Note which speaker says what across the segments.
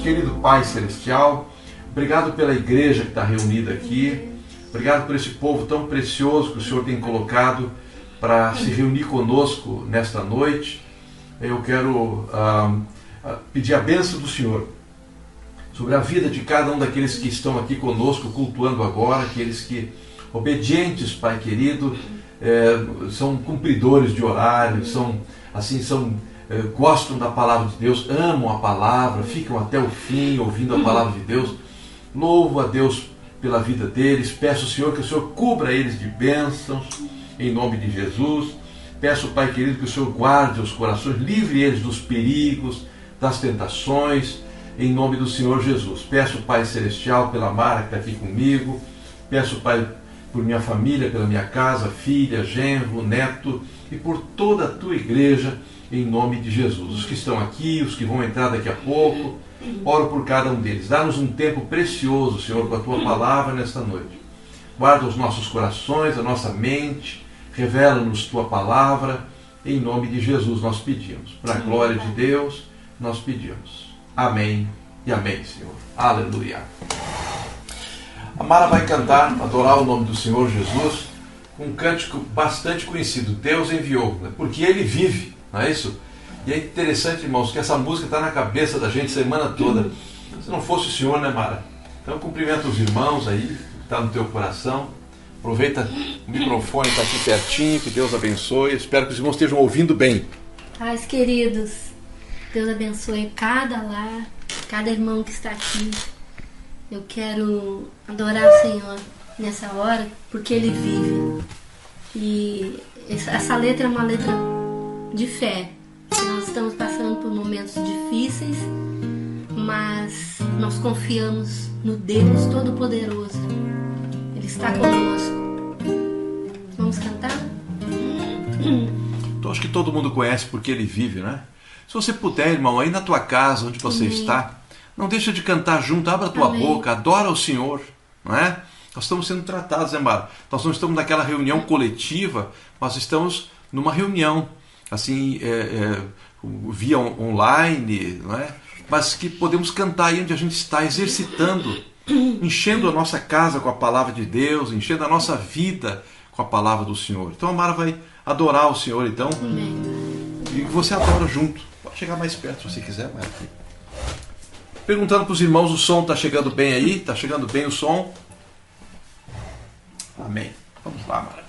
Speaker 1: Querido Pai Celestial, obrigado pela igreja que está reunida aqui, obrigado por esse povo tão precioso que o Senhor tem colocado para se reunir conosco nesta noite. Eu quero pedir a bênção do Senhor sobre a vida de cada um daqueles que estão aqui conosco, cultuando agora, aqueles que, obedientes, Pai querido, são cumpridores de horário, gostam da palavra de Deus, amam a palavra, ficam até o fim ouvindo a palavra de Deus. Louvo a Deus pela vida deles, peço ao Senhor que o Senhor cubra eles de bênçãos, em nome de Jesus. Peço, Pai querido, que o Senhor guarde os corações, livre eles dos perigos, das tentações, em nome do Senhor Jesus. Peço, Pai Celestial, pela Mara que está aqui comigo, peço, Pai, por minha família, pela minha casa, filha, genro, neto, e por toda a tua igreja, em nome de Jesus. Os que estão aqui, os que vão entrar daqui a pouco, oro por cada um deles. Dá-nos um tempo precioso, Senhor, com a tua palavra nesta noite. Guarda os nossos corações, a nossa mente, revela-nos tua palavra, em nome de Jesus nós pedimos. Para a glória de Deus, nós pedimos. Amém e amém, Senhor. Aleluia. A Mara vai cantar, adorar o nome do Senhor Jesus, com um cântico bastante conhecido, Deus enviou, né? Porque Ele vive, não é isso? E é interessante, irmãos, que essa música está na cabeça da gente a semana toda. Se não fosse o Senhor, né, Mara? Então cumprimenta os irmãos aí, está no teu coração. Aproveita, o microfone está aqui pertinho, que Deus abençoe. Espero que os irmãos estejam ouvindo bem.
Speaker 2: Pais queridos, Deus abençoe cada lar, cada irmão que está aqui. Eu quero adorar o Senhor nessa hora, porque Ele vive. E essa letra é uma letra de fé. Nós estamos passando por momentos difíceis, mas nós confiamos no Deus Todo-Poderoso. Ele está conosco. Vamos cantar?
Speaker 1: Então, acho que todo mundo conhece porque Ele vive, né? Se você puder, irmão, aí na tua casa, onde você está, não deixa de cantar junto, abra a tua boca, adora o Senhor, não é? Nós estamos sendo tratados, né, Mara? Nós não estamos naquela reunião coletiva, nós estamos numa reunião, assim, via online, não é? Mas que podemos cantar aí onde a gente está, exercitando, enchendo a nossa casa com a palavra de Deus, enchendo a nossa vida com a palavra do Senhor. Então a Mara vai adorar o Senhor, então, e você adora junto. Pode chegar mais perto se você quiser, Mara. Perguntando para os irmãos, o som está chegando bem aí? Está chegando bem o som? Amém. Vamos lá, Mara.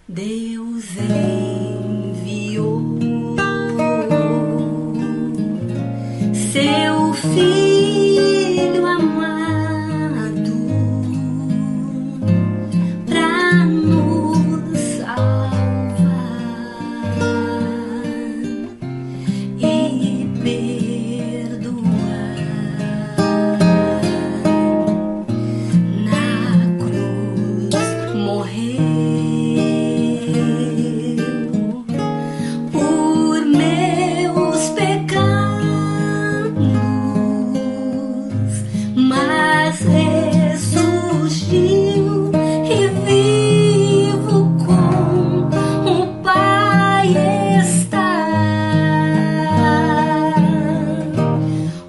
Speaker 2: Deus enviou seu Filho amado para nos salvar e perdoar. Na cruz morreu por meus pecados, mas ressurgiu e vivo com o Pai está,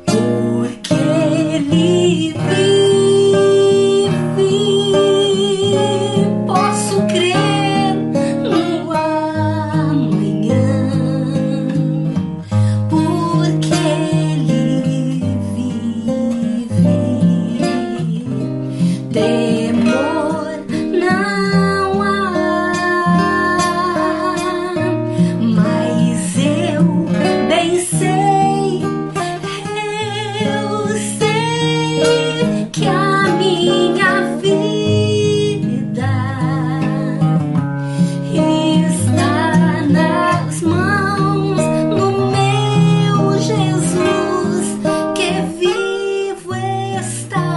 Speaker 2: porque Ele vive. Posso crer no amanhã, porque Ele vive. Temor não há, mas eu bem sei, eu sei que a minha vida está nas mãos do meu Jesus, que vivo está.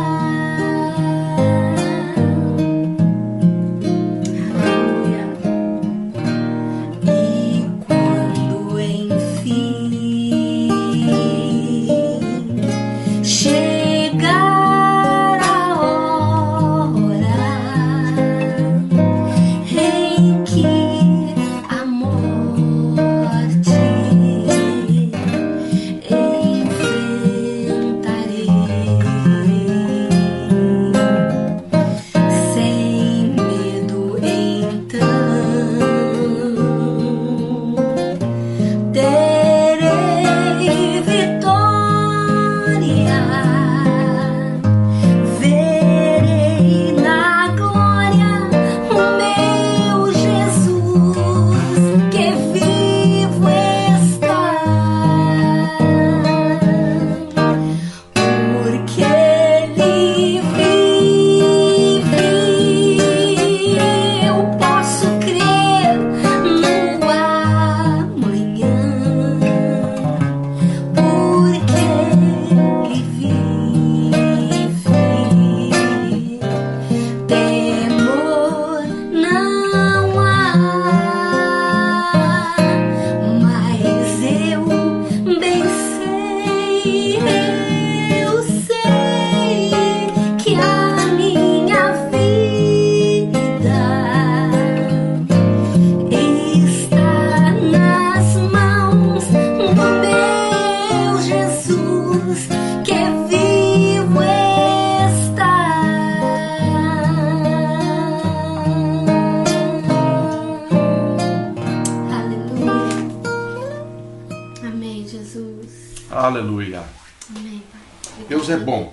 Speaker 1: Deus é bom.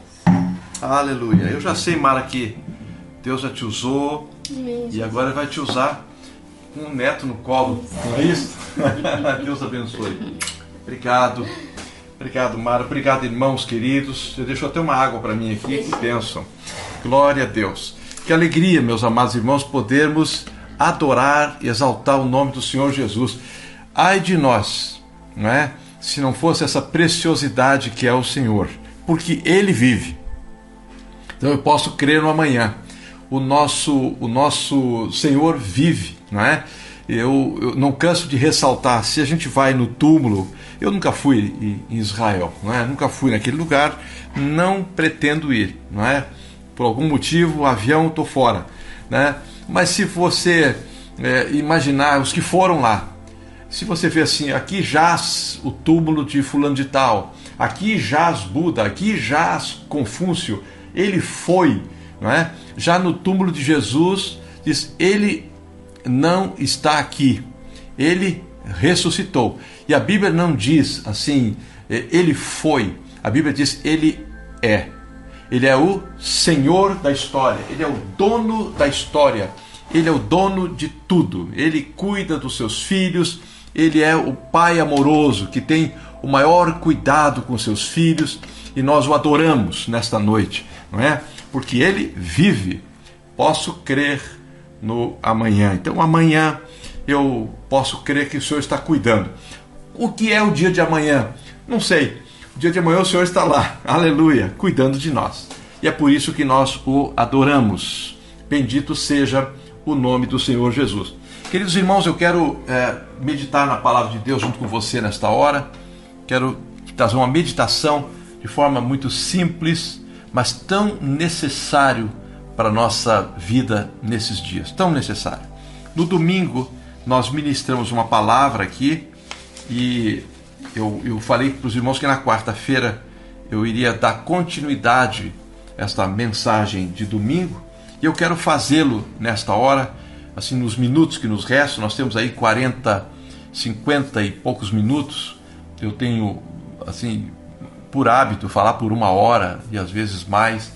Speaker 1: Aleluia. Eu já sei, Mara, que Deus já te usou e agora vai te usar com um neto no colo. Não é isso? Deus abençoe. Obrigado. Obrigado, Mara. Obrigado, irmãos queridos. Você deixou até uma água para mim aqui. Que bênção. Glória a Deus. Que alegria, meus amados irmãos, podermos adorar e exaltar o nome do Senhor Jesus. Ai de nós, não é? Se não fosse essa preciosidade que é o Senhor, porque Ele vive. Então eu posso crer no amanhã. O nosso Senhor vive, não é? Eu não canso de ressaltar, se a gente vai no túmulo, eu nunca fui em Israel, não é? Nunca fui naquele lugar, não pretendo ir, não é? Por algum motivo, o avião, estou fora, né? Mas se você imaginar os que foram lá, se você vê assim, aqui jaz o túmulo de fulano de tal, aqui jaz Buda, aqui jaz Confúcio, ele foi, não é? Já no túmulo de Jesus, diz, ele não está aqui, ele ressuscitou. E a Bíblia não diz assim, ele foi, a Bíblia diz, ele é. Ele é o Senhor da história, ele é o dono da história, ele é o dono de tudo, ele cuida dos seus filhos, ele é o pai amoroso que tem o maior cuidado com seus filhos e nós o adoramos nesta noite, não é? Porque ele vive. Posso crer no amanhã. Então amanhã eu posso crer que o Senhor está cuidando. O que é o dia de amanhã? Não sei. O dia de amanhã o Senhor está lá, aleluia, cuidando de nós. E é por isso que nós o adoramos. Bendito seja o nome do Senhor Jesus. Queridos irmãos, eu quero meditar na palavra de Deus junto com você nesta hora. Quero trazer uma meditação de forma muito simples, mas tão necessário para a nossa vida nesses dias. Tão necessário. No domingo, nós ministramos uma palavra aqui e eu falei para os irmãos que na quarta-feira eu iria dar continuidade a esta mensagem de domingo e eu quero fazê-lo nesta hora, assim, nos minutos que nos restam. Nós temos aí 40, 50 e poucos minutos. Eu tenho, assim, por hábito falar por 1 hora e às vezes mais,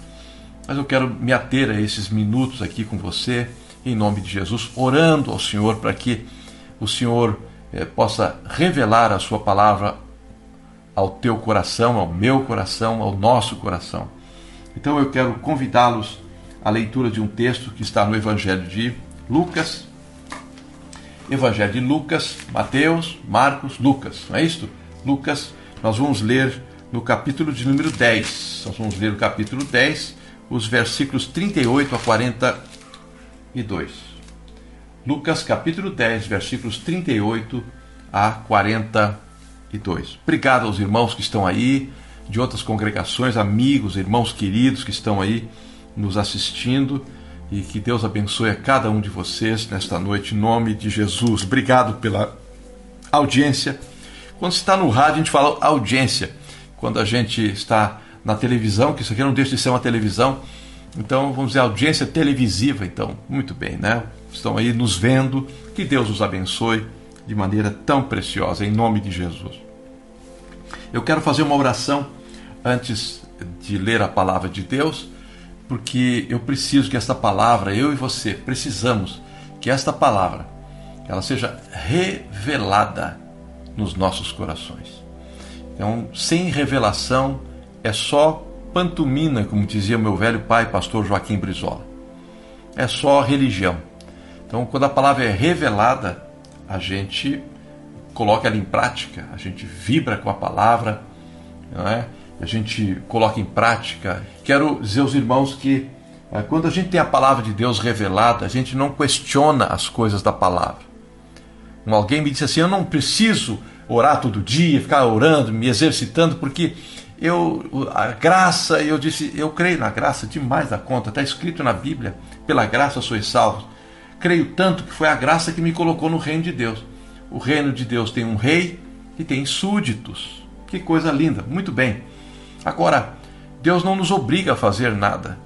Speaker 1: mas eu quero me ater a esses minutos aqui com você, em nome de Jesus, orando ao Senhor para que o Senhor possa revelar a sua palavra ao teu coração, ao meu coração, ao nosso coração. Então eu quero convidá-los à leitura de um texto que está no Evangelho de Lucas. Evangelho de Lucas, Mateus, Marcos, Lucas, não é isto? Lucas, nós vamos ler no capítulo de número 10. Nós vamos ler o capítulo 10, os versículos 38 a 42. Lucas, capítulo 10, versículos 38 a 42. Obrigado aos irmãos que estão aí, de outras congregações, amigos, irmãos queridos que estão aí nos assistindo, e que Deus abençoe a cada um de vocês nesta noite, em nome de Jesus. Obrigado pela audiência. Quando você está no rádio, a gente fala audiência. Quando a gente está na televisão, que isso aqui não deixa de ser uma televisão, então vamos dizer audiência televisiva. Então, muito bem, né? Estão aí nos vendo. Que Deus os abençoe de maneira tão preciosa, em nome de Jesus. Eu quero fazer uma oração antes de ler a palavra de Deus, porque eu preciso que esta palavra, eu e você, precisamos que esta palavra, ela seja revelada nos nossos corações. Então, sem revelação, é só pantomina, como dizia meu velho pai, pastor Joaquim Brizola. É só religião. Então, quando a palavra é revelada, a gente coloca ela em prática, a gente vibra com a palavra, não é? A gente coloca em prática. Quero dizer aos irmãos que quando a gente tem a palavra de Deus revelada, a gente não questiona as coisas da palavra. Alguém me disse assim, eu não preciso orar todo dia, ficar orando, me exercitando, porque a graça, eu disse, eu creio na graça demais da conta, está escrito na Bíblia, pela graça sois salvos. Creio tanto que foi a graça que me colocou no reino de Deus. O reino de Deus tem um rei e tem súditos. Que coisa linda, muito bem. Agora, Deus não nos obriga a fazer nada.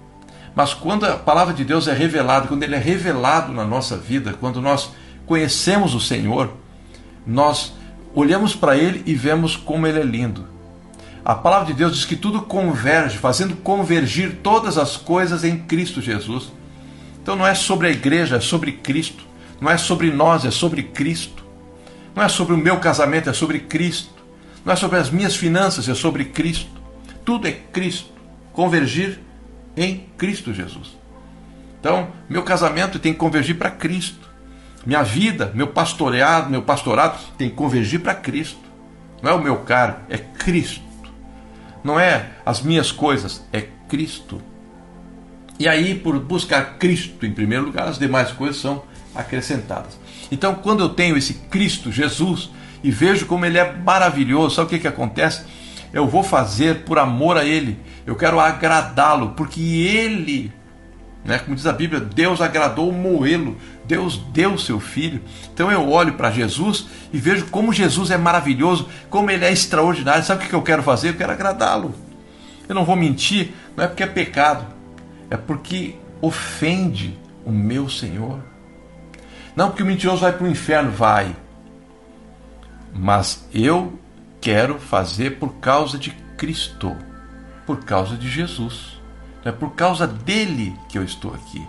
Speaker 1: Mas quando a palavra de Deus é revelada, quando Ele é revelado na nossa vida, quando nós conhecemos o Senhor, nós olhamos para Ele e vemos como Ele é lindo. A palavra de Deus diz que tudo converge, fazendo convergir todas as coisas em Cristo Jesus. Então não é sobre a igreja, é sobre Cristo. Não é sobre nós, é sobre Cristo. Não é sobre o meu casamento, é sobre Cristo. Não é sobre as minhas finanças, é sobre Cristo. Tudo é Cristo. Convergir em Cristo Jesus. Então, meu casamento tem que convergir para Cristo. Minha vida, meu pastorado tem que convergir para Cristo. Não é o meu cargo, é Cristo. Não é as minhas coisas, é Cristo. E aí, por buscar Cristo em primeiro lugar, as demais coisas são acrescentadas. Então, quando eu tenho esse Cristo, Jesus, e vejo como Ele é maravilhoso, sabe o que acontece? Eu vou fazer por amor a Ele. Eu quero agradá-lo, porque Ele, como diz a Bíblia, Deus agradou moê-lo. Deus deu o seu Filho. Então eu olho para Jesus e vejo como Jesus é maravilhoso, como Ele é extraordinário. Sabe o que eu quero fazer? Eu quero agradá-lo. Eu não vou mentir, não é porque é pecado, é porque ofende o meu Senhor. Não porque o mentiroso vai para o inferno, vai. Mas eu quero fazer por causa de Cristo, por causa de Jesus. Não é por causa dele que eu estou aqui.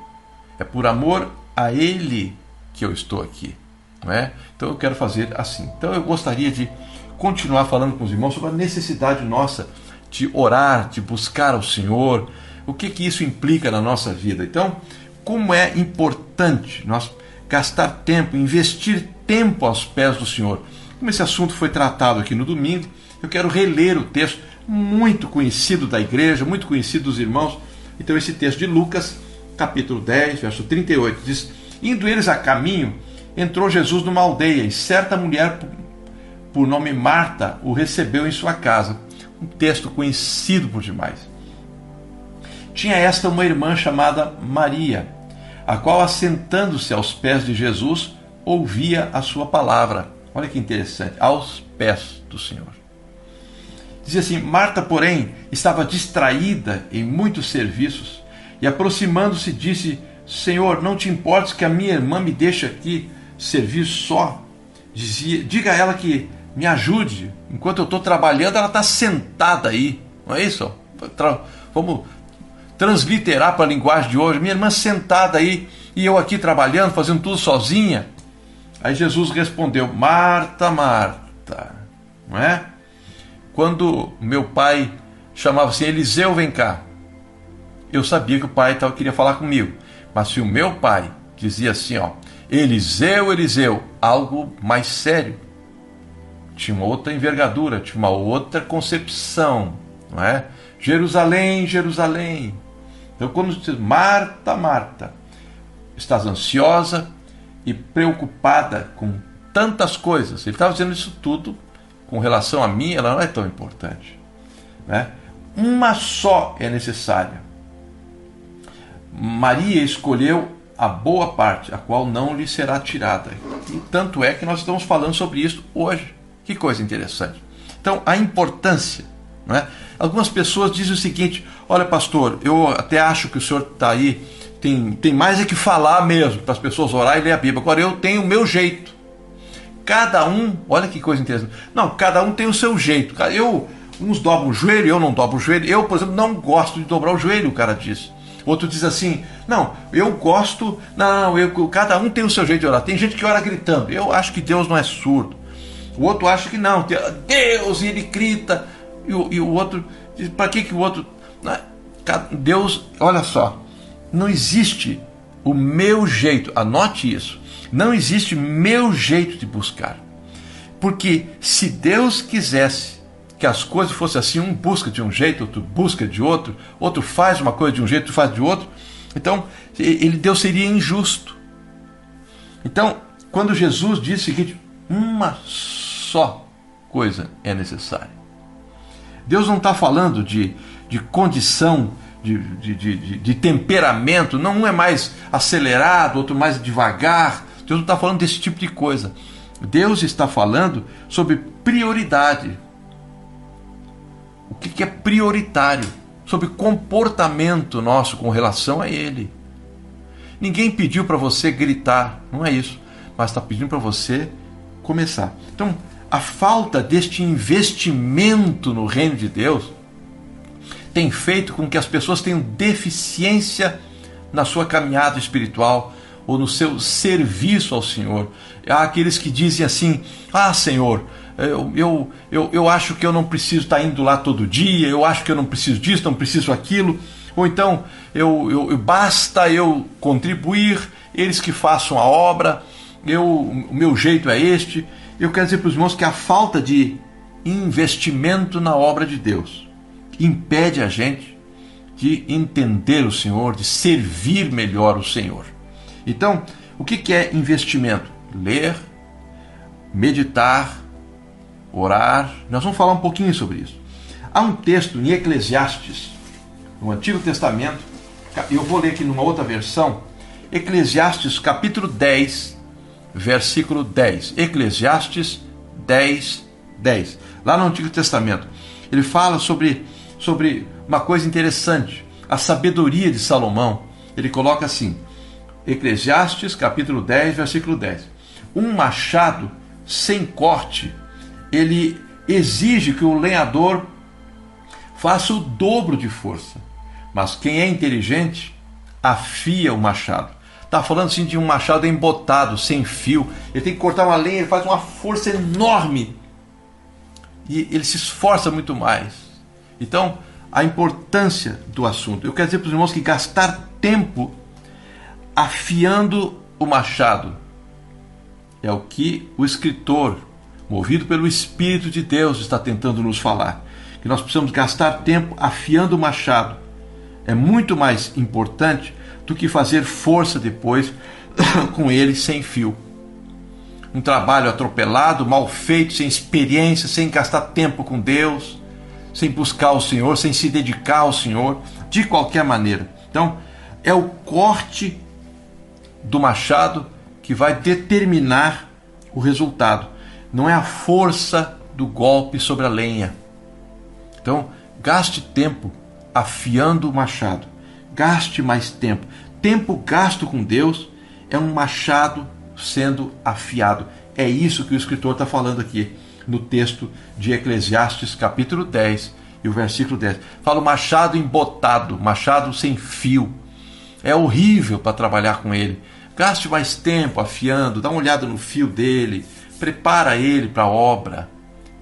Speaker 1: É por amor a Ele que eu estou aqui, não é? Então eu quero fazer assim. Então eu gostaria de continuar falando com os irmãos sobre a necessidade nossa de orar, de buscar ao Senhor, o que isso implica na nossa vida. Então, como é importante nós gastar tempo, investir tempo aos pés do Senhor. Como esse assunto foi tratado aqui no domingo, eu quero reler o texto muito conhecido da igreja, muito conhecido dos irmãos. Então esse texto de Lucas, capítulo 10, verso 38, diz: indo eles a caminho, entrou Jesus numa aldeia, e certa mulher, por nome Marta, o recebeu em sua casa. Um texto conhecido por demais. Tinha esta uma irmã chamada Maria, a qual, assentando-se aos pés de Jesus, ouvia a sua palavra. Olha que interessante, aos pés do Senhor. Dizia assim: Marta, porém, estava distraída em muitos serviços, e aproximando-se disse: Senhor, não te importes que a minha irmã me deixe aqui servir só? Diga a ela que me ajude. Enquanto eu estou trabalhando, ela está sentada aí. Não é isso? Vamos transliterar para a linguagem de hoje. Minha irmã sentada aí e eu aqui trabalhando, fazendo tudo sozinha. Aí Jesus respondeu: Marta, Marta, não é? Quando meu pai chamava assim: Eliseu, vem cá, eu sabia que o pai queria falar comigo. Mas se o meu pai dizia assim, Eliseu, Eliseu, algo mais sério, tinha uma outra envergadura, tinha uma outra concepção, não é? Jerusalém, Jerusalém. Então quando diz: Marta, Marta, estás ansiosa e preocupada com tantas coisas. Ele estava dizendo isso tudo com relação a mim, ela não é tão importante, né? Uma só é necessária. Maria escolheu a boa parte, a qual não lhe será tirada. E tanto é que nós estamos falando sobre isso hoje. Que coisa interessante. Então, a importância, né? Algumas pessoas dizem o seguinte: olha, pastor, eu até acho que o senhor está aí, tem mais é que falar mesmo, para as pessoas orar e ler a Bíblia. Agora, eu tenho o meu jeito. Cada um, olha que coisa interessante. Não, cada um tem o seu jeito. Uns dobram o joelho, eu não dobro o joelho. Eu, por exemplo, não gosto de dobrar o joelho, o cara diz. Outro diz assim: não, eu gosto. Cada um tem o seu jeito de orar. Tem gente que ora gritando. Eu acho que Deus não é surdo. O outro acha que não, Deus, e ele grita. E o outro diz: para que o outro. Deus, olha só, não existe o meu jeito, anote isso. Não existe meu jeito de buscar. Porque se Deus quisesse que as coisas fossem assim, um busca de um jeito, outro busca de outro, outro faz uma coisa de um jeito, outro faz de outro, então Deus seria injusto. Então, quando Jesus disse o seguinte: uma só coisa é necessária. Deus não está falando de condição, de temperamento, não, um é mais acelerado, outro mais devagar. Deus não está falando desse tipo de coisa. Deus está falando sobre prioridade. O que é prioritário? Sobre comportamento nosso com relação a Ele. Ninguém pediu para você gritar, não é isso. Mas está pedindo para você começar. Então, a falta deste investimento no reino de Deus tem feito com que as pessoas tenham deficiência na sua caminhada espiritual ou no seu serviço ao Senhor. Há aqueles que dizem assim: ah, Senhor, eu acho que eu não preciso estar indo lá todo dia, eu acho que eu não preciso disso, não preciso aquilo, ou então basta eu contribuir, eles que façam a obra, o meu jeito é este. Eu quero dizer para os irmãos que a falta de investimento na obra de Deus impede a gente de entender o Senhor, de servir melhor o Senhor. Então, o que é investimento? Ler, meditar, orar. Nós vamos falar um pouquinho sobre isso. Há um texto em Eclesiastes, no Antigo Testamento, eu vou ler aqui numa outra versão, Eclesiastes capítulo 10, versículo 10. Eclesiastes 10, 10. Lá no Antigo Testamento, ele fala sobre uma coisa interessante, a sabedoria de Salomão. Ele coloca assim, Eclesiastes capítulo 10, versículo 10. Um machado sem corte, ele exige que o lenhador faça o dobro de força. Mas quem é inteligente, afia o machado. Está falando assim de um machado embotado, sem fio. Ele tem que cortar uma lenha, ele faz uma força enorme. E ele se esforça muito mais. Então, a importância do assunto. Eu quero dizer para os irmãos que gastar tempo afiando o machado é o que o escritor, movido pelo Espírito de Deus, está tentando nos falar. Que nós precisamos gastar tempo afiando o machado. É muito mais importante do que fazer força depois com ele sem fio. Um trabalho atropelado, mal feito, sem experiência, sem gastar tempo com Deus, sem buscar o Senhor, sem se dedicar ao Senhor, de qualquer maneira. Então, é o corte do machado que vai determinar o resultado. Não é a força do golpe sobre a lenha. Então, gaste tempo afiando o machado. Gaste mais tempo. Tempo gasto com Deus é um machado sendo afiado. É isso que o escritor está falando aqui no texto de Eclesiastes capítulo 10 e o versículo 10. Fala o machado embotado, machado sem fio. É horrível para trabalhar com ele. Gaste mais tempo afiando, dá uma olhada no fio dele, prepara ele para a obra.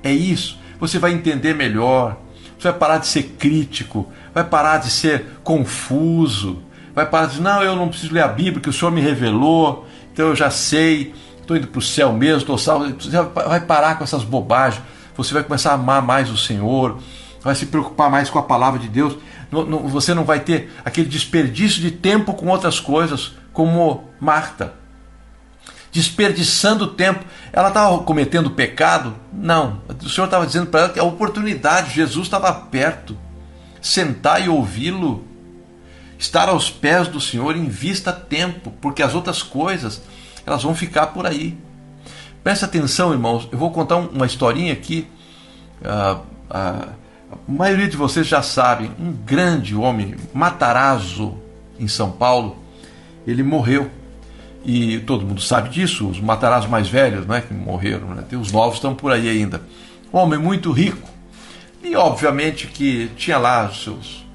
Speaker 1: É isso. Você vai entender melhor. Você vai parar de ser crítico, vai parar de ser confuso, vai parar de dizer, não, eu não preciso ler a Bíblia, que o Senhor me revelou, então eu já sei, estou indo para o céu mesmo, estou salvo. Você vai parar com essas bobagens, você vai começar a amar mais o Senhor, vai se preocupar mais com a palavra de Deus, você não vai ter aquele desperdício de tempo com outras coisas, como Marta. Desperdiçando tempo. Ela estava cometendo pecado? Não. O Senhor estava dizendo para ela que a oportunidade, Jesus estava perto. Sentar e ouvi-lo, estar aos pés do Senhor, invista tempo, porque as outras coisas, elas vão ficar por aí. Presta atenção, irmãos, eu vou contar uma historinha aqui. A maioria de vocês já sabem, um grande homem, Matarazzo, em São Paulo, ele morreu. E todo mundo sabe disso, os Matarazzo mais velhos, né, que morreram, né? Os novos estão por aí ainda. Um homem muito rico. E obviamente que tinha lá seus,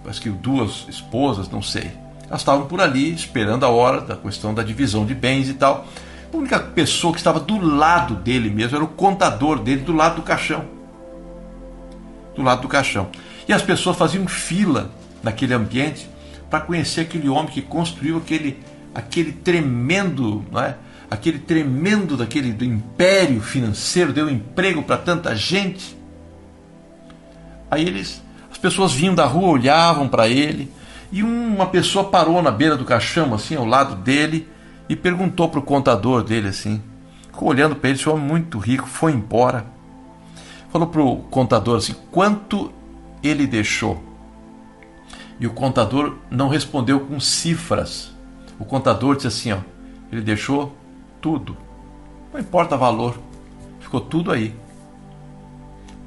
Speaker 1: acho que 2 esposas, não sei. Elas estavam por ali esperando a hora da questão da divisão de bens e tal. A única pessoa que estava do lado dele mesmo era o contador dele, do lado do caixão. Do lado do caixão. E as pessoas faziam fila naquele ambiente para conhecer aquele homem que construiu aquele tremendo, não é? Aquele tremendo do império financeiro, deu emprego para tanta gente. Aí as pessoas vinham da rua, olhavam para ele, e uma pessoa parou na beira do caixão, assim, ao lado dele, e perguntou para o contador dele, assim, ficou olhando para ele, esse homem muito rico, foi embora. Falou para o contador assim, quanto ele deixou? E o contador não respondeu com cifras. O contador disse assim, ó, ele deixou tudo, não importa o valor, ficou tudo aí.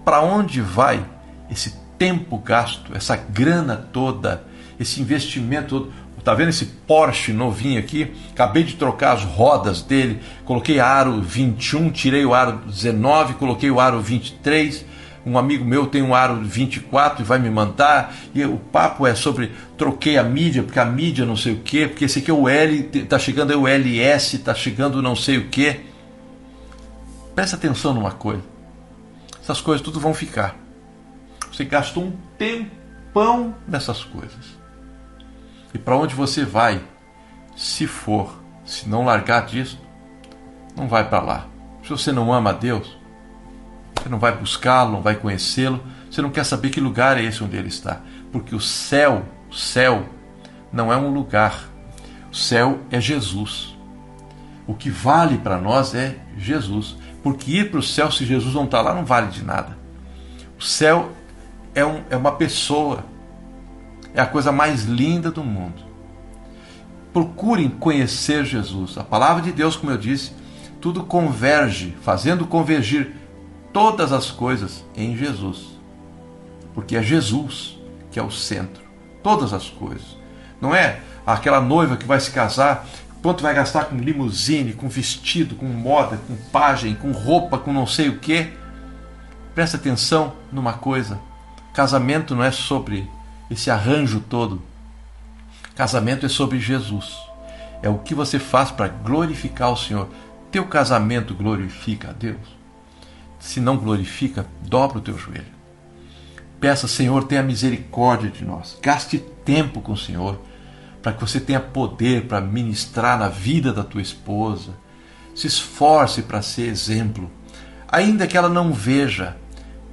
Speaker 1: Para onde vai esse tempo gasto, essa grana toda, esse investimento todo, Tá vendo esse Porsche novinho aqui? Acabei de trocar as rodas dele, coloquei aro 21, tirei o aro 19, coloquei o aro 23. Um amigo meu tem um aro 24 e vai me mandar. E o papo é sobre troquei a mídia, porque a mídia não sei o quê, porque esse aqui é o L, tá chegando aí o LS, tá chegando não sei o quê. Presta atenção numa coisa. Essas coisas tudo vão ficar. Você gastou um tempão nessas coisas. E para onde você vai, se não largar disso, não vai para lá. Se você não ama a Deus, você não vai buscá-lo, não vai conhecê-lo, você não quer saber que lugar é esse onde ele está. Porque o céu não é um lugar. O céu é Jesus. O que vale para nós é Jesus. Porque ir para o céu, se Jesus não está lá, não vale de nada. O céu é uma pessoa. É a coisa mais linda do mundo. Procurem conhecer Jesus. A palavra de Deus, como eu disse, tudo converge, fazendo convergir todas as coisas em Jesus. Porque é Jesus que é o centro. Todas as coisas. Não é aquela noiva que vai se casar, quanto vai gastar com limusine, com vestido, com moda, com pajem, com roupa, com não sei o quê. Presta atenção numa coisa. Casamento não é sobre esse arranjo todo. Casamento é sobre Jesus. É o que você faz para glorificar o Senhor. Teu casamento glorifica a Deus? Se não glorifica, dobra o teu joelho. Peça, Senhor, tenha misericórdia de nós. Gaste tempo com o Senhor, para que você tenha poder para ministrar na vida da tua esposa. Se esforce para ser exemplo. Ainda que ela não veja,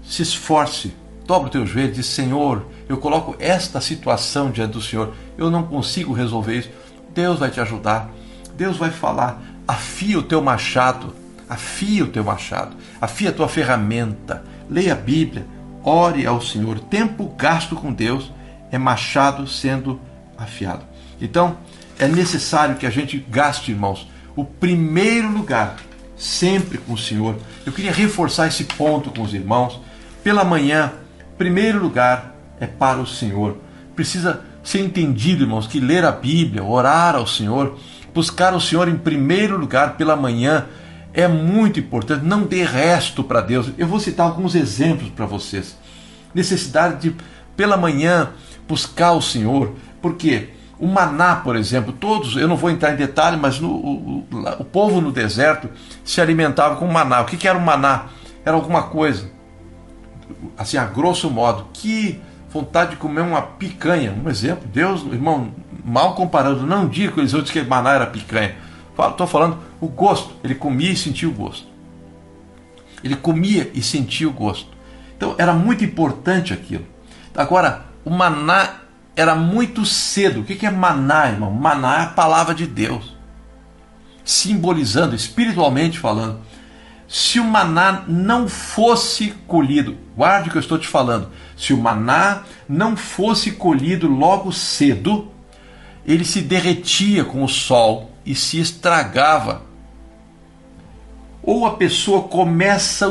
Speaker 1: se esforce. Dobra o teu joelho e diz, Senhor, eu coloco esta situação diante do Senhor, eu não consigo resolver isso. Deus vai te ajudar, Deus vai falar. Afia o teu machado, afia o teu machado, afia a tua ferramenta, leia a Bíblia, ore ao Senhor. Tempo gasto com Deus é machado sendo afiado. Então, é necessário que a gente gaste, irmãos, o primeiro lugar, sempre com o Senhor. Eu queria reforçar esse ponto com os irmãos. Pela manhã, primeiro lugar é para o Senhor. Precisa ser entendido, irmãos, que ler a Bíblia, orar ao Senhor, buscar o Senhor em primeiro lugar pela manhã é muito importante. Não dê resto para Deus. Eu vou citar alguns exemplos para vocês. Necessidade de, pela manhã, buscar o Senhor. Porque o maná, por exemplo, todos, eu não vou entrar em detalhe, mas o povo no deserto se alimentava com maná. O que era o maná? Era alguma coisa, assim, a grosso modo, que vontade de comer uma picanha, um exemplo. Deus, irmão, mal comparando, não digo que eles outros que maná era picanha. Estou falando o gosto. Ele comia e sentia o gosto. Ele comia e sentia o gosto. Então era muito importante aquilo. Agora, o maná era muito cedo. O que é maná, irmão? Maná é a palavra de Deus, simbolizando, espiritualmente falando. Se o maná não fosse colhido, guarde o que eu estou te falando, se o maná não fosse colhido logo cedo, ele se derretia com o sol e se estragava. Ou a pessoa começava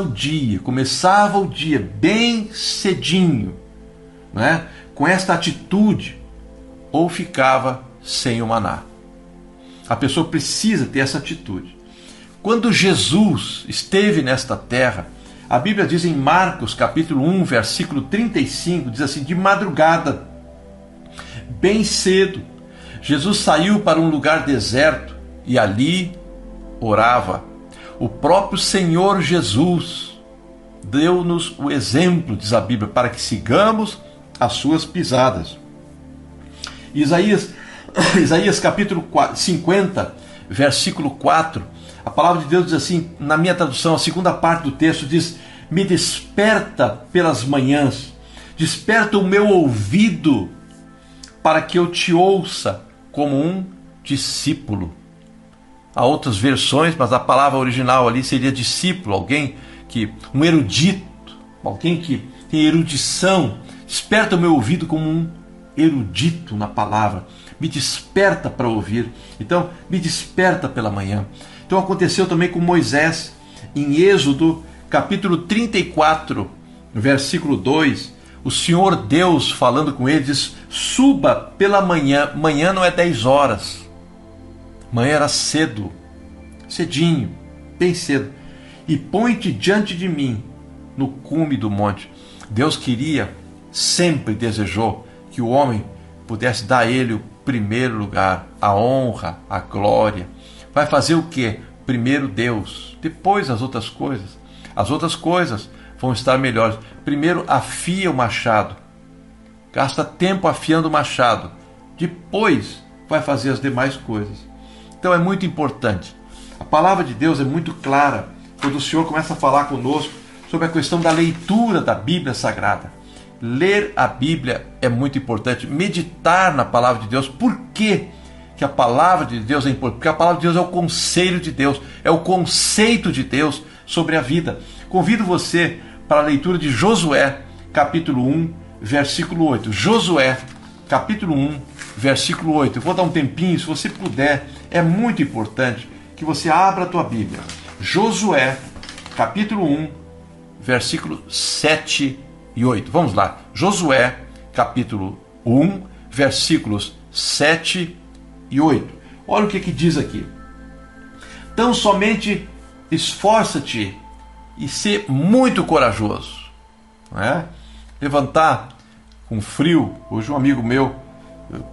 Speaker 1: o dia bem cedinho, né, com esta atitude, ou ficava sem o maná. A pessoa precisa ter essa atitude. Quando Jesus esteve nesta terra, a Bíblia diz em Marcos capítulo 1, versículo 35, diz assim, de madrugada, bem cedo, Jesus saiu para um lugar deserto e ali orava. O próprio Senhor Jesus deu-nos o exemplo, diz a Bíblia, para que sigamos as suas pisadas. Isaías capítulo 50, versículo 4, a palavra de Deus diz assim, na minha tradução, a segunda parte do texto diz, me desperta pelas manhãs, desperta o meu ouvido para que eu te ouça como um discípulo. Há outras versões, mas a palavra original ali seria discípulo, um erudito, alguém que tem erudição. Desperta o meu ouvido como um erudito na palavra. Me desperta para ouvir. Então, me desperta pela manhã. Então aconteceu também com Moisés, em Êxodo capítulo 34, versículo 2, o Senhor Deus falando com ele diz: suba pela manhã. Manhã não é 10 horas. Manhã era cedo, cedinho, bem cedo. E põe-te diante de mim no cume do monte. Deus queria, sempre desejou, que o homem pudesse dar a ele o primeiro lugar, a honra, a glória. Vai fazer o quê? Primeiro Deus, depois as outras coisas. As outras coisas vão estar melhores. Primeiro afia o machado, gasta tempo afiando o machado, depois vai fazer as demais coisas. Então é muito importante. A palavra de Deus é muito clara quando o Senhor começa a falar conosco sobre a questão da leitura da Bíblia Sagrada. Ler a Bíblia é muito importante, meditar na palavra de Deus. Por quê que a palavra de Deus é importante? Porque a palavra de Deus é o conselho de Deus, é o conceito de Deus sobre a vida. Convido você para a leitura de Josué, capítulo 1, versículo 8. Josué, capítulo 1, versículo 8. Eu vou dar um tempinho, se você puder, é muito importante que você abra a tua Bíblia. Josué, capítulo 1, versículo 7 e 8. Vamos lá. Josué, capítulo 1, versículos 7 e 8. Olha o que diz aqui. Tão somente esforça-te e ser muito corajoso. Não é? Levantar com frio. Hoje um amigo meu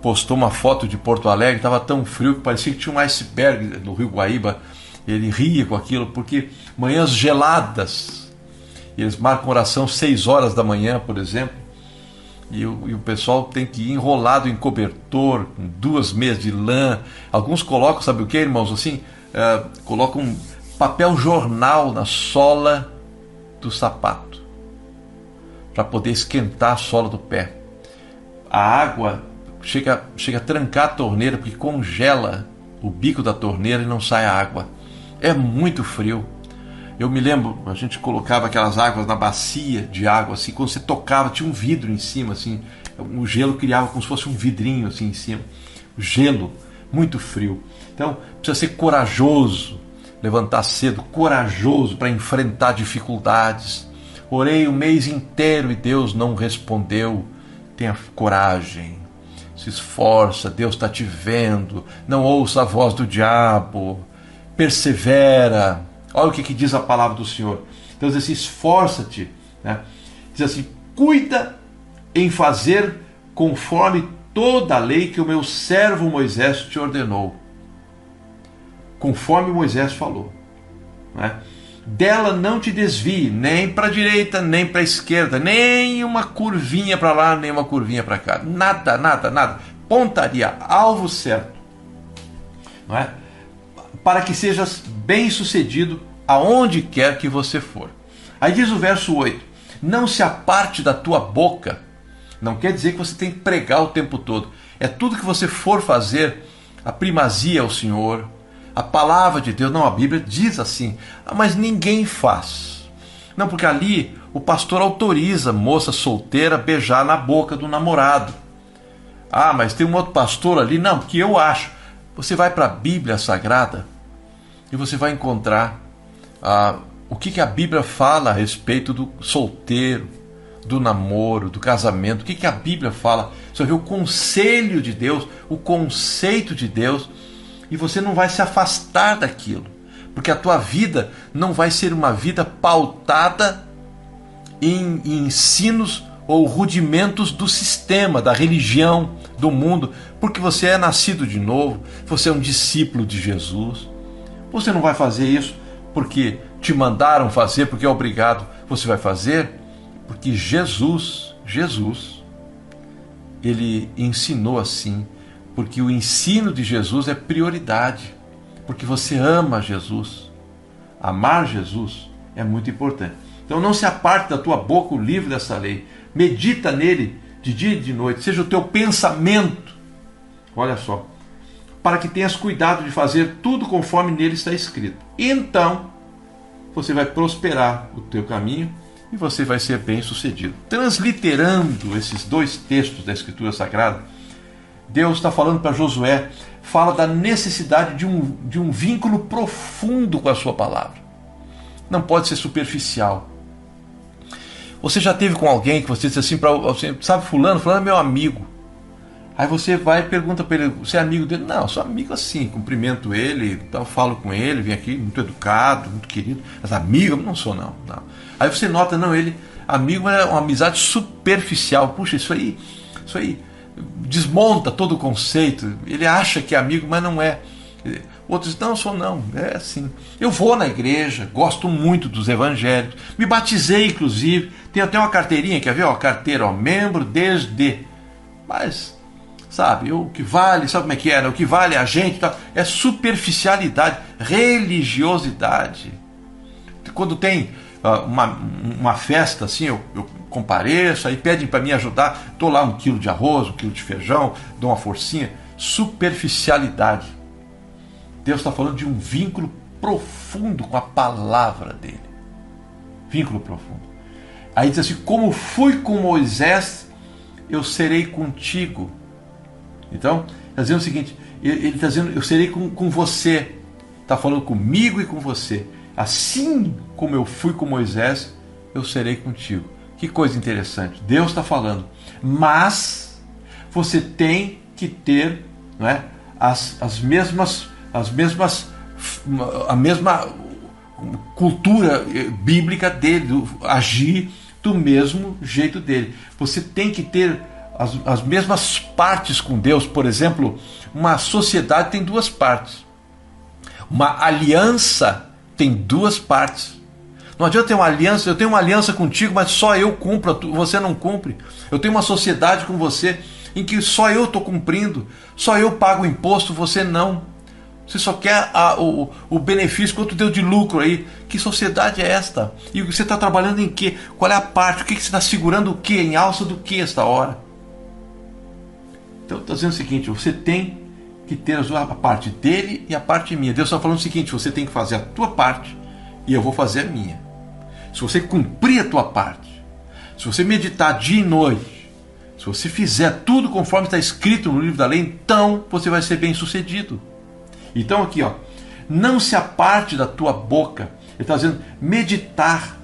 Speaker 1: postou uma foto de Porto Alegre, estava tão frio que parecia que tinha um iceberg no Rio Guaíba. Ele ria com aquilo, porque manhãs geladas. Eles marcam oração 6 horas da manhã, por exemplo, e o pessoal tem que ir enrolado em cobertor, com 2 meias de lã. Alguns colocam, sabe o que, irmãos? Assim, colocam um papel jornal na sola do sapato, para poder esquentar a sola do pé. A água chega a trancar a torneira, porque congela o bico da torneira e não sai a água. É muito frio. Eu me lembro, a gente colocava aquelas águas na bacia de água, assim, quando você tocava, tinha um vidro em cima, assim, o gelo criava como se fosse um vidrinho, assim, em cima. O gelo, muito frio. Então, precisa ser corajoso, levantar cedo, corajoso para enfrentar dificuldades. Orei o mês inteiro e Deus não respondeu. Tenha coragem, se esforça, Deus está te vendo, não ouça a voz do diabo, persevera. Olha o que diz a palavra do Senhor. Então diz assim, esforça-te, né? Diz assim, cuida em fazer conforme toda a lei que o meu servo Moisés te ordenou. Conforme Moisés falou, né? Dela não te desvie, nem para a direita, nem para a esquerda, nem uma curvinha para lá, nem uma curvinha para cá. Nada, nada, nada. Pontaria, alvo certo, não é? Para que sejas bem-sucedido aonde quer que você for. Aí diz o verso 8, não se aparte da tua boca. Não quer dizer que você tem que pregar o tempo todo. É tudo que você for fazer, a primazia ao Senhor, a palavra de Deus. Não, a Bíblia diz assim, mas ninguém faz. Não, porque ali o pastor autoriza a moça solteira a beijar na boca do namorado. Ah, mas tem um outro pastor ali. Não, porque eu acho. Você vai para a Bíblia Sagrada e você vai encontrar o que a Bíblia fala a respeito do solteiro, do namoro, do casamento. O que a Bíblia fala? Você vai ver o conselho de Deus, o conceito de Deus, e você não vai se afastar daquilo, porque a tua vida não vai ser uma vida pautada em ensinos ou rudimentos do sistema, da religião, do mundo, porque você é nascido de novo, você é um discípulo de Jesus. Você não vai fazer isso porque te mandaram fazer, porque é obrigado. Você vai fazer porque Jesus, ele ensinou assim, porque o ensino de Jesus é prioridade, porque você ama Jesus. Amar Jesus é muito importante. Então não se aparte da tua boca o livro dessa lei, medita nele de dia e de noite, seja o teu pensamento, olha só, para que tenhas cuidado de fazer tudo conforme nele está escrito. Então você vai prosperar o teu caminho e você vai ser bem sucedido. Transliterando esses 2 textos da Escritura Sagrada, Deus está falando para Josué, fala da necessidade de um vínculo profundo com a sua palavra. Não pode ser superficial. Você já teve com alguém que você disse assim para você, sabe, fulano é meu amigo. Aí você vai e pergunta para ele, você é amigo dele? Não, eu sou amigo assim, cumprimento ele, então falo com ele, vem aqui, muito educado, muito querido. Mas amigo, não sou não. Aí você nota, não, ele, amigo é uma amizade superficial. Puxa, isso aí desmonta todo o conceito. Ele acha que é amigo, mas não é. Outros não, eu sou não, é assim. Eu vou na igreja, gosto muito dos evangélicos, me batizei inclusive, tenho até uma carteirinha, quer ver? Ó, carteira, ó, membro desde. Mas, sabe, o que vale, sabe como é que é? O que vale a gente é superficialidade, religiosidade. Quando tem uma festa assim, eu compareço, aí pedem para me ajudar, estou lá 1 quilo de arroz, 1 quilo de feijão, dou uma forcinha. Superficialidade. Deus está falando de um vínculo profundo com a palavra dele. Vínculo profundo. Aí diz assim, como fui com Moisés, eu serei contigo. Então, está dizendo o seguinte, ele está dizendo, eu serei com você. Está falando comigo e com você. Assim como eu fui com Moisés, eu serei contigo. Que coisa interessante. Deus está falando. Mas você tem que ter, não é, a mesma cultura bíblica dele, agir do mesmo jeito dele. Você tem que ter as mesmas partes com Deus. Por exemplo, uma sociedade tem 2 partes. Uma aliança tem 2 partes. Não adianta ter uma aliança, eu tenho uma aliança contigo, mas só eu cumpro, você não cumpre. Eu tenho uma sociedade com você em que só eu estou cumprindo, só eu pago o imposto, você não. Você só quer o benefício, quanto deu de lucro aí. Que sociedade é esta? E você está trabalhando em quê? Qual é a parte? O que você está segurando o quê? Em alça do que esta hora? Então está dizendo o seguinte, você tem que ter a parte dele e a parte minha. Deus está falando o seguinte, você tem que fazer a tua parte e eu vou fazer a minha. Se você cumprir a tua parte, se você meditar dia e noite, se você fizer tudo conforme está escrito no livro da lei, então você vai ser bem sucedido. Então aqui, ó, não se aparte da tua boca. Ele está dizendo meditar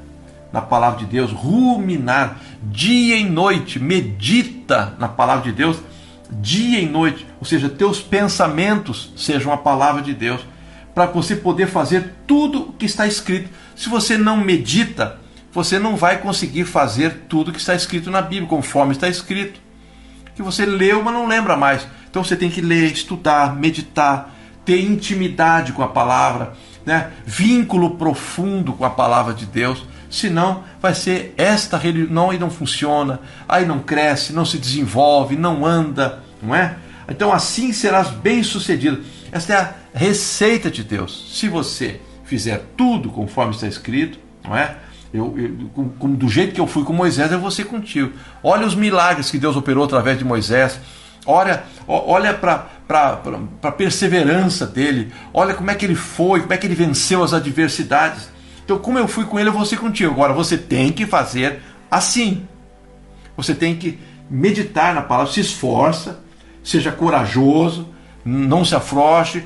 Speaker 1: na palavra de Deus, ruminar dia e noite, medita na palavra de Deus dia e noite, ou seja, teus pensamentos sejam a palavra de Deus, para você poder fazer tudo o que está escrito. Se você não medita, você não vai conseguir fazer tudo o que está escrito na Bíblia, conforme está escrito. Que você leu, mas não lembra mais. Então você tem que ler, estudar, meditar, ter intimidade com a palavra, né? Vínculo profundo com a palavra de Deus. Senão vai ser esta religião, aí não funciona, aí não cresce, não se desenvolve, não anda, não é? Então assim serás bem sucedido. Esta é a receita de Deus. Se você fizer tudo conforme está escrito, não é? Do jeito que eu fui com Moisés, eu vou ser contigo. Olha os milagres que Deus operou através de Moisés. Olha para a perseverança dele. Olha como é que ele foi, como é que ele venceu as adversidades. Então, como eu fui com ele, eu vou ser contigo. Agora, você tem que fazer assim. Você tem que meditar na palavra, se esforça, seja corajoso, não se afrouxe.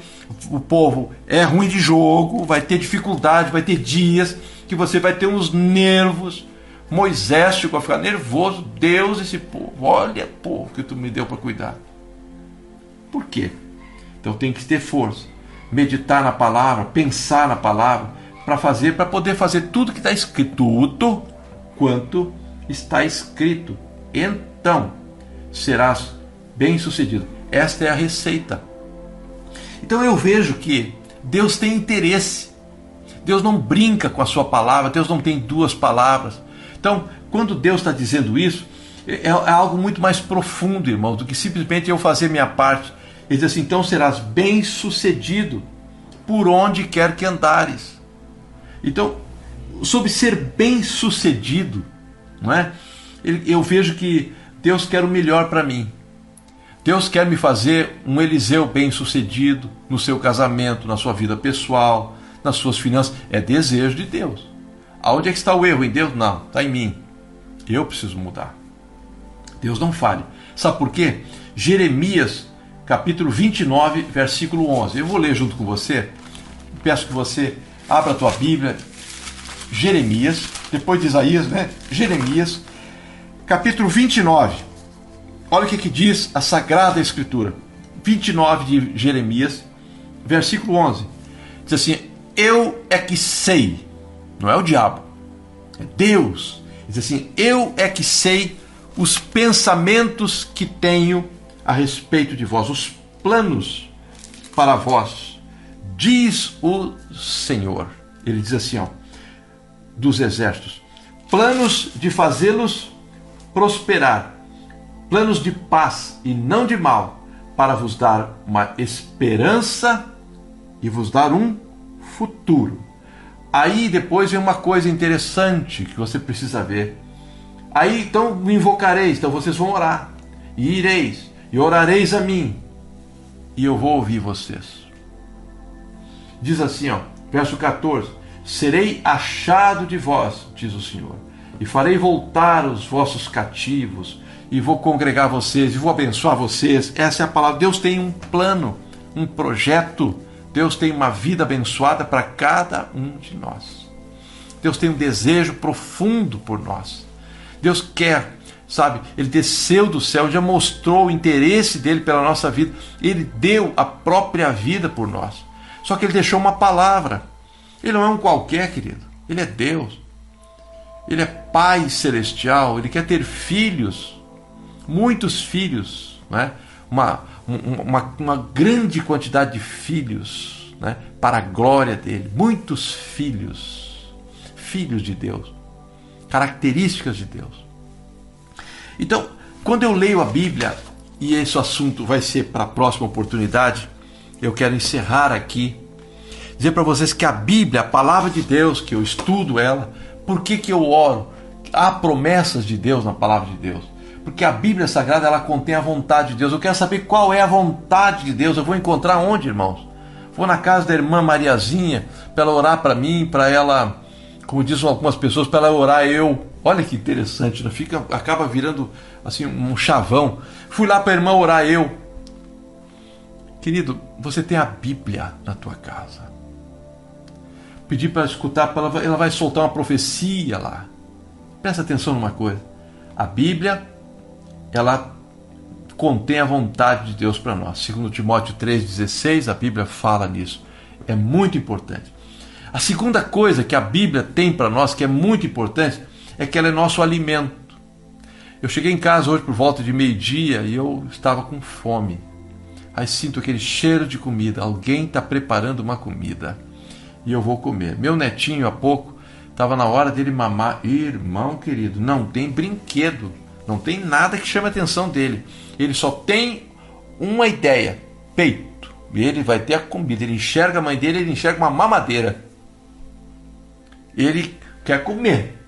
Speaker 1: O povo é ruim de jogo, vai ter dificuldade, vai ter dias que você vai ter uns nervos. Moisés chegou a ficar nervoso. Deus, esse povo, olha, povo, que tu me deu para cuidar. Por quê? Então tem que ter força, meditar na palavra, pensar na palavra, para poder fazer tudo que está escrito, tudo quanto está escrito. Então serás bem sucedido. Esta é a receita. Então eu vejo que Deus tem interesse. Deus não brinca com a sua palavra. Deus não tem 2 palavras. Então, quando Deus está dizendo isso, é algo muito mais profundo, irmão, do que simplesmente eu fazer minha parte. Ele diz assim, então serás bem sucedido por onde quer que andares. Então, sobre ser bem sucedido, não é? Eu vejo que Deus quer o melhor para mim. Deus quer me fazer um Eliseu bem sucedido no seu casamento, na sua vida pessoal, nas suas finanças. É desejo de Deus. Aonde é que está o erro? Em Deus? Não, está em mim. Eu preciso mudar. Deus não fale. Sabe por quê? Jeremias, capítulo 29, versículo 11. Eu vou ler junto com você. Peço que você abra a tua Bíblia. Jeremias, depois de Isaías, né? Jeremias, capítulo 29. Olha o que diz a Sagrada Escritura. 29 de Jeremias, versículo 11. Diz assim: eu é que sei, não é o diabo, é Deus. Diz assim: eu é que sei os pensamentos que tenho a respeito de vós, os planos para vós, diz o Senhor. Ele diz assim, ó, dos exércitos: planos de fazê-los prosperar, planos de paz e não de mal, para vos dar uma esperança e vos dar um futuro. Aí depois vem uma coisa interessante que você precisa ver. Aí então me invocareis, então vocês vão orar, e ireis, e orareis a mim, e eu vou ouvir vocês. Diz assim, ó, verso 14: serei achado de vós, diz o Senhor, e farei voltar os vossos cativos, e vou congregar vocês, e vou abençoar vocês. Essa é a palavra. Deus tem um plano, um projeto. Deus tem uma vida abençoada para cada um de nós. Deus tem um desejo profundo por nós. Deus quer, sabe, Ele desceu do céu, já mostrou o interesse dele pela nossa vida. Ele deu a própria vida por nós. Só que Ele deixou uma palavra. Ele não é um qualquer, querido. Ele é Deus. Ele é Pai Celestial. Ele quer ter filhos, muitos filhos, né? Uma grande quantidade de filhos, né? Para a glória dele. Muitos filhos, filhos de Deus, características de Deus. Então, quando eu leio a Bíblia, e esse assunto vai ser para a próxima oportunidade, eu quero encerrar aqui, dizer para vocês que a Bíblia, a palavra de Deus, que eu estudo ela. Por que eu oro? Há promessas de Deus na palavra de Deus. Porque a Bíblia Sagrada, ela contém a vontade de Deus. Eu quero saber qual é a vontade de Deus. Eu vou encontrar onde, irmãos? Vou na casa da irmã Mariazinha para ela orar para mim, para ela, como dizem algumas pessoas, para ela orar eu. Olha que interessante, né? Acaba virando assim um chavão. Fui lá para a irmã orar eu. Querido, você tem a Bíblia na tua casa. Pedir para escutar, ela vai soltar uma profecia lá. Presta atenção numa coisa. A Bíblia, ela contém a vontade de Deus para nós. Segundo Timóteo 3,16, a Bíblia fala nisso. É muito importante. A segunda coisa que a Bíblia tem para nós, que é muito importante, é que ela é nosso alimento. Eu cheguei em casa hoje por volta de meio-dia e eu estava com fome. Aí sinto aquele cheiro de comida. Alguém está preparando uma comida. E eu vou comer. Meu netinho, há pouco, estava na hora dele mamar. Irmão querido, não tem brinquedo. Não tem nada que chame a atenção dele. Ele só tem uma ideia: peito. E ele vai ter a comida. Ele enxerga a mãe dele, ele enxerga uma mamadeira. Ele quer comer.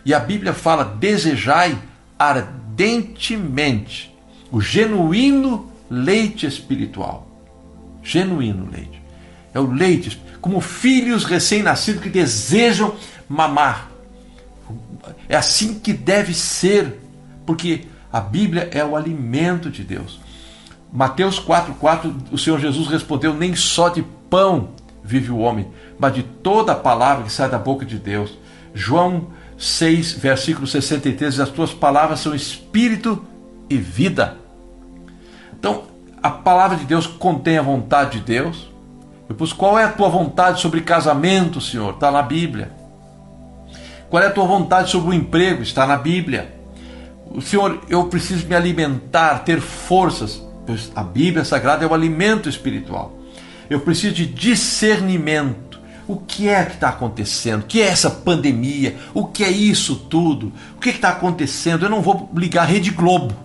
Speaker 1: E a Bíblia fala: desejai ardentemente o genuíno leite espiritual. Genuíno leite. É o leite, como filhos recém-nascidos que desejam mamar. É assim que deve ser, porque a Bíblia é o alimento de Deus. Mateus 4,4, o Senhor Jesus respondeu: nem só de pão vive o homem, mas de toda a palavra que sai da boca de Deus. João 6, versículo 63, as tuas palavras são espírito e vida. Então, a palavra de Deus contém a vontade de Deus. Depois, qual é a tua vontade sobre casamento, Senhor? Está na Bíblia. Qual é a tua vontade sobre o emprego? Está na Bíblia. Senhor, eu preciso me alimentar, ter forças, pois a Bíblia Sagrada é o alimento espiritual. Eu preciso de discernimento. O que é que está acontecendo? O que é essa pandemia? O que é isso tudo? O que está acontecendo? Eu não vou ligar a Rede Globo.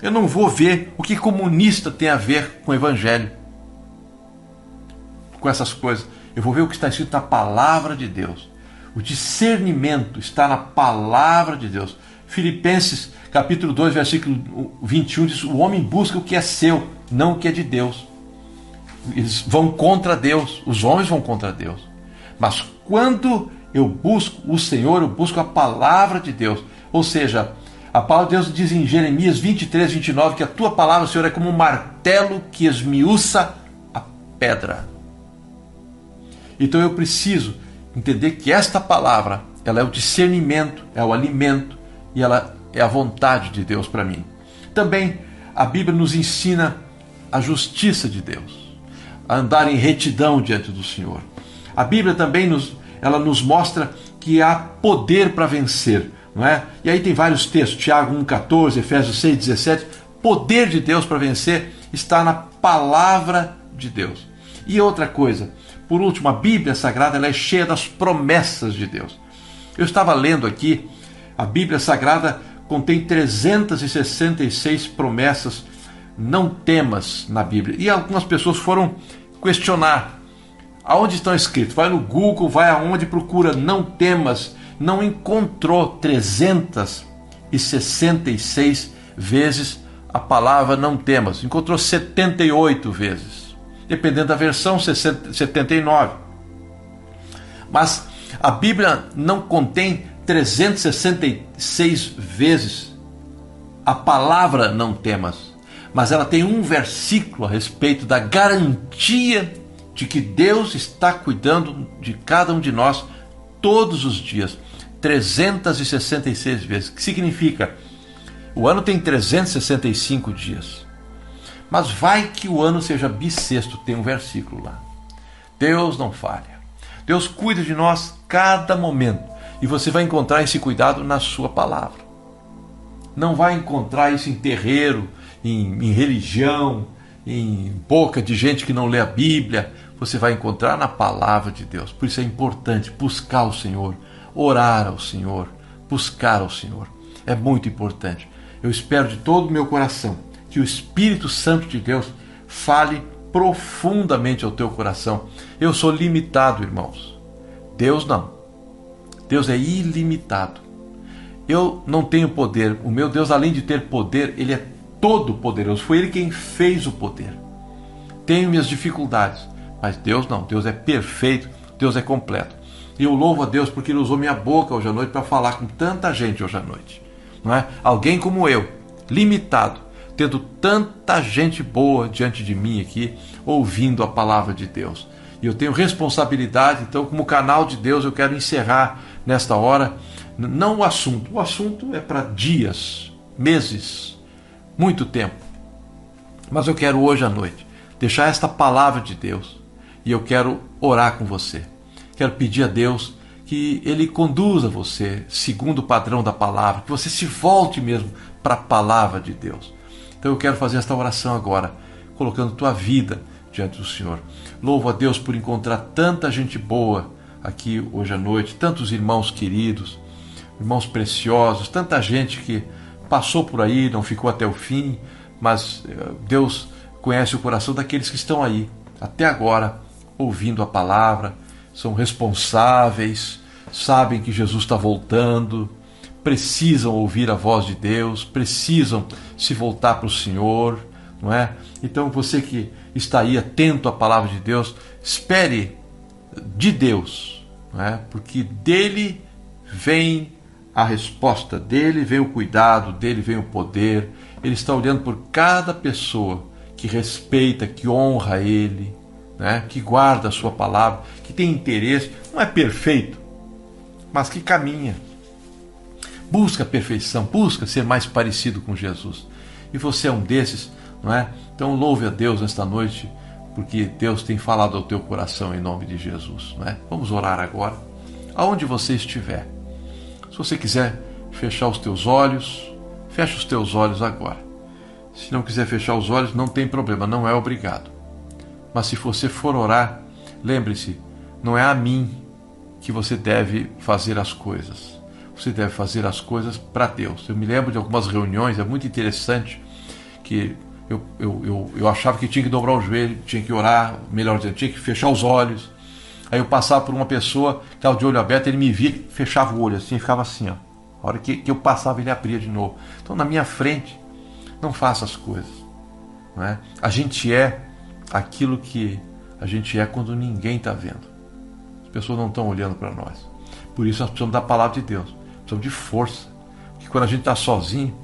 Speaker 1: Eu não vou ver o que comunista tem a ver com o Evangelho, com essas coisas. Eu vou ver o que está escrito na palavra de Deus. O discernimento está na palavra de Deus. Filipenses capítulo 2, versículo 21 diz: o homem busca o que é seu, não o que é de Deus. Eles vão contra Deus, os homens vão contra Deus. Mas quando eu busco o Senhor, eu busco a palavra de Deus. Ou seja, a palavra de Deus diz em Jeremias 23, 29 que a tua palavra, Senhor, é como um martelo que esmiuça a pedra. Então eu preciso entender que esta palavra ela é o discernimento, é o alimento e ela é a vontade de Deus para mim. Também a Bíblia nos ensina a justiça de Deus, a andar em retidão diante do Senhor. A Bíblia também ela nos mostra que há poder para vencer, não é? E aí tem vários textos, Tiago 1,14, Efésios 6,17. Poder de Deus para vencer está na palavra de Deus. E outra coisa, por último, a Bíblia Sagrada ela é cheia das promessas de Deus. Eu estava lendo aqui, a Bíblia Sagrada contém 366 promessas não temas na Bíblia. E algumas pessoas foram questionar aonde estão escritos. Vai no Google, vai aonde, procura não temas. Não encontrou 366 vezes a palavra não temas. Encontrou 78 vezes. Dependendo da versão, 79. Mas a Bíblia não contém 366 vezes a palavra não temas. Mas ela tem um versículo a respeito da garantia de que Deus está cuidando de cada um de nós todos os dias. 366 vezes. O que significa? O ano tem 365 dias. Mas vai que o ano seja bissexto, tem um versículo lá. Deus não falha. Deus cuida de nós cada momento. E você vai encontrar esse cuidado na sua palavra. Não vai encontrar isso em terreiro, em religião, em boca de gente que não lê a Bíblia. Você vai encontrar na palavra de Deus. Por isso é importante buscar o Senhor, orar ao Senhor, buscar ao Senhor. É muito importante. Eu espero de todo o meu coração que o Espírito Santo de Deus fale profundamente ao teu coração. Eu sou limitado, irmãos. Deus não. Deus é ilimitado. Eu não tenho poder. O meu Deus, além de ter poder, Ele é todo poderoso. Foi Ele quem fez o poder. Tenho minhas dificuldades, mas Deus não. Deus é perfeito, Deus é completo. E eu louvo a Deus porque Ele usou minha boca hoje à noite para falar com tanta gente hoje à noite. Não é? Alguém como eu, limitado, tendo tanta gente boa diante de mim aqui, ouvindo a palavra de Deus. E eu tenho responsabilidade, então, como canal de Deus, eu quero encerrar nesta hora, não o assunto. O assunto é para dias, meses, muito tempo. Mas eu quero hoje à noite deixar esta palavra de Deus e eu quero orar com você. Quero pedir a Deus que Ele conduza você segundo o padrão da palavra, que você se volte mesmo para a palavra de Deus. Então eu quero fazer esta oração agora, colocando tua vida diante do Senhor. Louvo a Deus por encontrar tanta gente boa aqui hoje à noite, tantos irmãos queridos, irmãos preciosos, tanta gente que passou por aí, não ficou até o fim, mas Deus conhece o coração daqueles que estão aí, até agora, ouvindo a palavra, são responsáveis, sabem que Jesus está voltando, precisam ouvir a voz de Deus, precisam se voltar para o Senhor, não é? Então você que está aí atento à palavra de Deus, espere de Deus, não é? Porque dele vem a resposta, dele vem o cuidado, dele vem o poder. Ele está olhando por cada pessoa que respeita, que honra Ele, né? Que guarda a sua palavra, que tem interesse, não é perfeito, mas que caminha, busca a perfeição, busca ser mais parecido com Jesus. E você é um desses, não é? Então louve a Deus nesta noite, porque Deus tem falado ao teu coração em nome de Jesus, não é? Vamos orar agora, aonde você estiver. Se você quiser fechar os teus olhos, fecha os teus olhos agora. Se não quiser fechar os olhos, não tem problema, não é obrigado. Mas se você for orar, lembre-se, não é a mim que você deve fazer as coisas. Você deve fazer as coisas para Deus. Eu me lembro de algumas reuniões, é muito interessante, que eu achava que tinha que dobrar o joelho, tinha que orar, melhor dizendo, tinha que fechar os olhos. Aí eu passava por uma pessoa que estava de olho aberto, ele me via, fechava o olho assim, ficava assim, ó. A hora que eu passava, ele abria de novo. Então, na minha frente, não faça as coisas, não é? A gente é aquilo que a gente é quando ninguém está vendo. As pessoas não estão olhando para nós. Por isso nós precisamos da palavra de Deus, precisamos de força. Porque quando a gente está sozinho,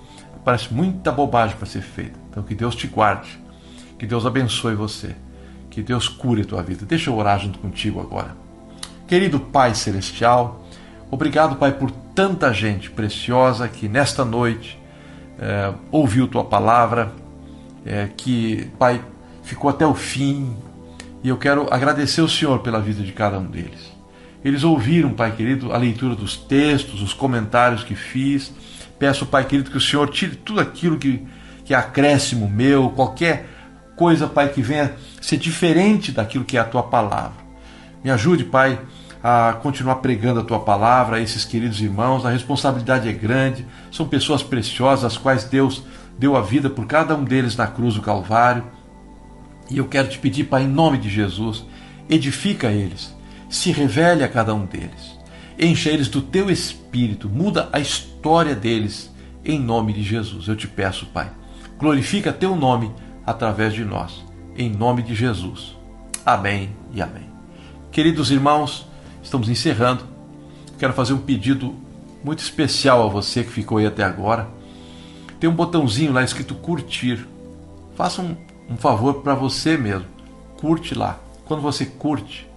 Speaker 1: parece muita bobagem para ser feita. Então que Deus te guarde, que Deus abençoe você, que Deus cure a tua vida. Deixa eu orar junto contigo agora. Querido Pai Celestial, Obrigado, Pai, por tanta gente preciosa que nesta noite ouviu Tua palavra, que, Pai, ficou até o fim. E eu quero agradecer ao Senhor pela vida de cada um deles. Eles ouviram, Pai querido, a leitura dos textos, os comentários que fiz. Peço, Pai querido, que o Senhor tire tudo aquilo que é acréscimo meu, qualquer coisa, Pai, que venha ser diferente daquilo que é a Tua palavra. Me ajude, Pai, a continuar pregando a Tua palavra a esses queridos irmãos. A responsabilidade é grande, são pessoas preciosas, as quais Deus deu a vida por cada um deles na cruz do Calvário. E eu quero te pedir, Pai, em nome de Jesus, edifica eles, se revele a cada um deles, encha eles do Teu Espírito, muda a história deles, em nome de Jesus. Eu te peço, Pai, glorifica Teu nome através de nós, em nome de Jesus. Amém e amém. Queridos irmãos, estamos encerrando. Quero fazer um pedido muito especial a você que ficou aí até agora. Tem um botãozinho lá escrito curtir. Faça um favor para você mesmo. Curte lá. Quando você curte,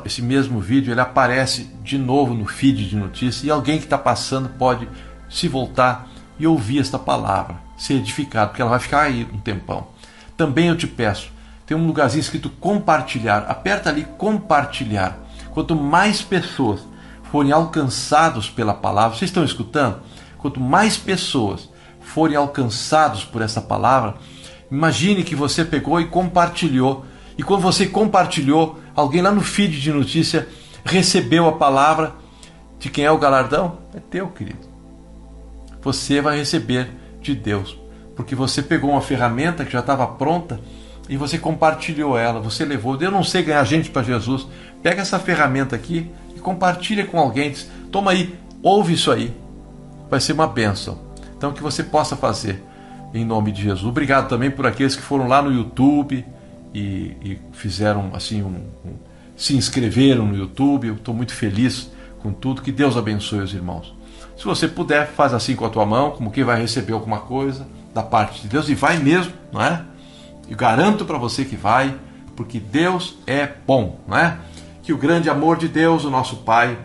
Speaker 1: esse mesmo vídeo ele aparece de novo no feed de notícias e alguém que está passando pode se voltar e ouvir esta palavra, ser edificado, porque ela vai ficar aí um tempão. Também eu te peço, tem um lugarzinho escrito compartilhar. Aperta ali compartilhar. Quanto mais pessoas forem alcançados pela palavra, vocês estão escutando? Quanto mais pessoas forem alcançados por essa palavra, imagine que você pegou e compartilhou. E quando você compartilhou, alguém lá no feed de notícia recebeu a palavra. De quem é o galardão? É teu, querido. Você vai receber de Deus, porque você pegou uma ferramenta que já estava pronta e você compartilhou ela, você levou. Eu não sei ganhar gente para Jesus. Pega essa ferramenta aqui e compartilha com alguém. Diz, toma aí, ouve isso aí. Vai ser uma bênção. Então que você possa fazer em nome de Jesus. Obrigado também por aqueles que foram lá no YouTube e fizeram assim se inscreveram no YouTube. Eu estou muito feliz com tudo. Que Deus abençoe os irmãos. Se você puder, faz assim com a tua mão, como quem vai receber alguma coisa da parte de Deus, e vai mesmo, não é? Eu garanto para você que vai, porque Deus é bom, não é? Que o grande amor de Deus, o nosso Pai,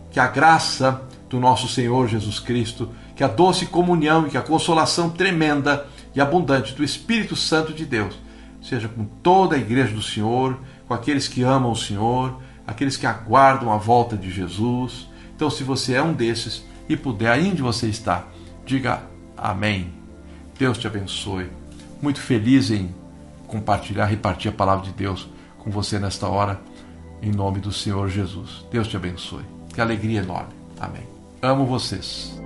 Speaker 1: que a graça do nosso Senhor Jesus Cristo, que a doce comunhão e que a consolação tremenda e abundante do Espírito Santo de Deus seja com toda a igreja do Senhor, com aqueles que amam o Senhor, aqueles que aguardam a volta de Jesus. Então, se você é um desses e puder, aí onde você está, diga amém. Deus te abençoe. Muito feliz em compartilhar, repartir a palavra de Deus com você nesta hora, em nome do Senhor Jesus. Deus te abençoe. Que alegria enorme. Amém. Amo vocês.